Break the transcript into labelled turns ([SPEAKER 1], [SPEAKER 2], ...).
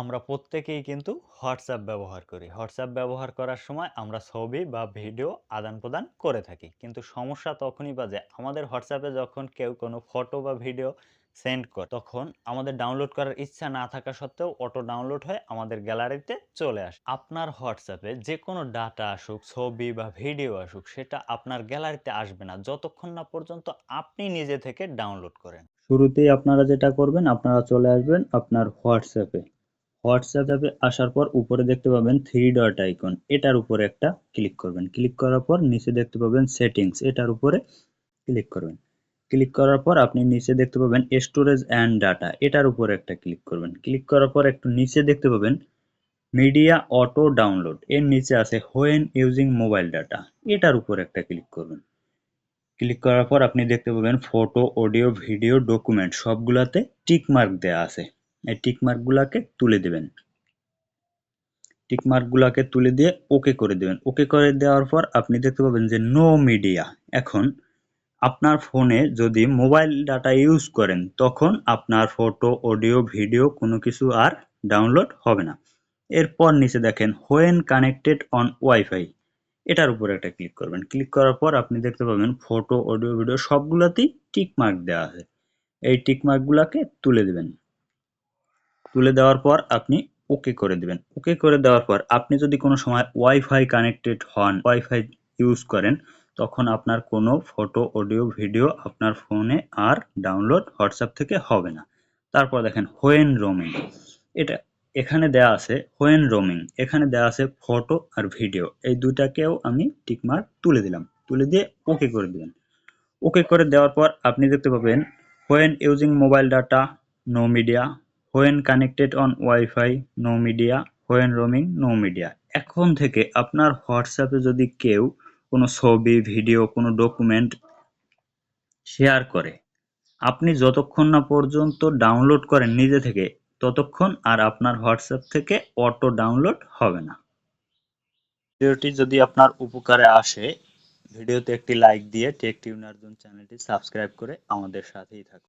[SPEAKER 1] আমরা প্রত্যেকেই কিন্তু হোয়াটসঅ্যাপ ব্যবহার করি। হোয়াটসঅ্যাপ ব্যবহার করার সময় আমরা ছবি বা ভিডিও আদান-প্রদান করে থাকি। কিন্তু সমস্যা তখনই বাজে আমাদের হোয়াটসঅ্যাপে যখন কেউ কোনো ফটো বা ভিডিও সেন্ড করে, তখন আমাদের ডাউনলোড করার ইচ্ছা না থাকা সত্ত্বেও অটো ডাউনলোড হয়ে আমাদের গ্যালারিতে চলে আসে। আপনার হোয়াটসঅ্যাপে যেকোনো ডাটা আসুক, ছবি বা ভিডিও আসুক, সেটা আপনার গ্যালারিতে আসবে না যতক্ষণ না পর্যন্ত আপনি নিজে থেকে ডাউনলোড করেন। শুরুতেই আপনারা যেটা করবেন, আপনারা চলে আসবেন আপনার হোয়াটসঅ্যাপে। হোয়াটসঅ্যাপে আসার পর উপরে দেখতে পাবেন থ্রি ডট আইকন, এটার উপরে একটা ক্লিক করবেন। ক্লিক করার পর নিচে দেখতে পাবেন সেটিংস, এটার উপরে ক্লিক করবেন। ক্লিক করার পর আপনি নিচে দেখতে পাবেন স্টোরেজ অ্যান্ড ডাটা, এটার উপরে একটা ক্লিক করবেন। ক্লিক করার পর একটু নিচে দেখতে পাবেন মিডিয়া অটো ডাউনলোড, এর নিচে আছে হোয়েন ইউজিং মোবাইল ডাটা, এটার উপর একটা ক্লিক করবেন। ক্লিক করার পর আপনি দেখতে পাবেন ফটো, অডিও, ভিডিও, ডকুমেন্ট সবগুলাতে টিক মার্ক দেওয়া আছে। এই টিক মার্ক গুলাকে তুলে দিবেন। টিক মার্ক গুলাকে তুলে দিয়ে ওকে করে দিবেন। ওকে করে দেওয়ার পর আপনি দেখতে পাবেন যে নো মিডিয়া। এখন আপনার ফোনে যদি মোবাইল ডাটা ইউজ করেন, তখন আপনার ফটো, অডিও, ভিডিও কোনো কিছু আর ডাউনলোড হবে না। এরপর নিচে দেখেন হোয়েন কানেক্টেড অন ওয়াইফাই, এটার উপরে একটা ক্লিক করবেন। ক্লিক করার পর আপনি দেখতে পাবেন ফটো, অডিও, ভিডিও সবগুলাতেই টিক মার্ক দেওয়া আছে। এই টিক মার্ক গুলাকে তুলে দিবেন। তুলে দেওয়ার পর আপনি ওকে করে দিবেন। ওকে করে দেওয়ার পর আপনি যদি কোনো সময় ওয়াইফাই কানেক্টেড হন, ওয়াইফাই ইউজ করেন, তখন আপনার কোনো ফটো, অডিও, ভিডিও আপনার ফোনে আর ডাউনলোড হোয়াটসঅ্যাপ থেকে হবে না। তারপর দেখেন হোয়েন রোমিং, এটা এখানে দেয়া আছে হোয়েন রোমিং, এখানে দেয়া আছে ফটো আর ভিডিও, এই দুইটাকেও আমি টিকমার্ক তুলে দিলাম। তুলে দিয়ে ওকে করে দিবেন। ওকে করে দেওয়ার পর আপনি দেখতে পাবেন when using mobile data, no media, when connected on wifi, no media, when roaming, no media. এখন থেকে আপনার হোয়াটসঅ্যাপে যদি কেউ কোনো ছবি, ভিডিও, কোনো ডকুমেন্ট শেয়ার করে, আপনি যতক্ষণ না পর্যন্ত ডাউনলোড করেন নিজে থেকে, ততক্ষণ আর আপনার হোয়াটসঅ্যাপ থেকে অটো ডাউনলোড হবে না। ভিডিওটি যদি আপনার উপকারে আসে, ভিডিওতে একটি লাইক দিয়ে টেক টিউন অর্জুন চ্যানেলটি সাবস্ক্রাইব করে আমাদের সাথেই থাকুন।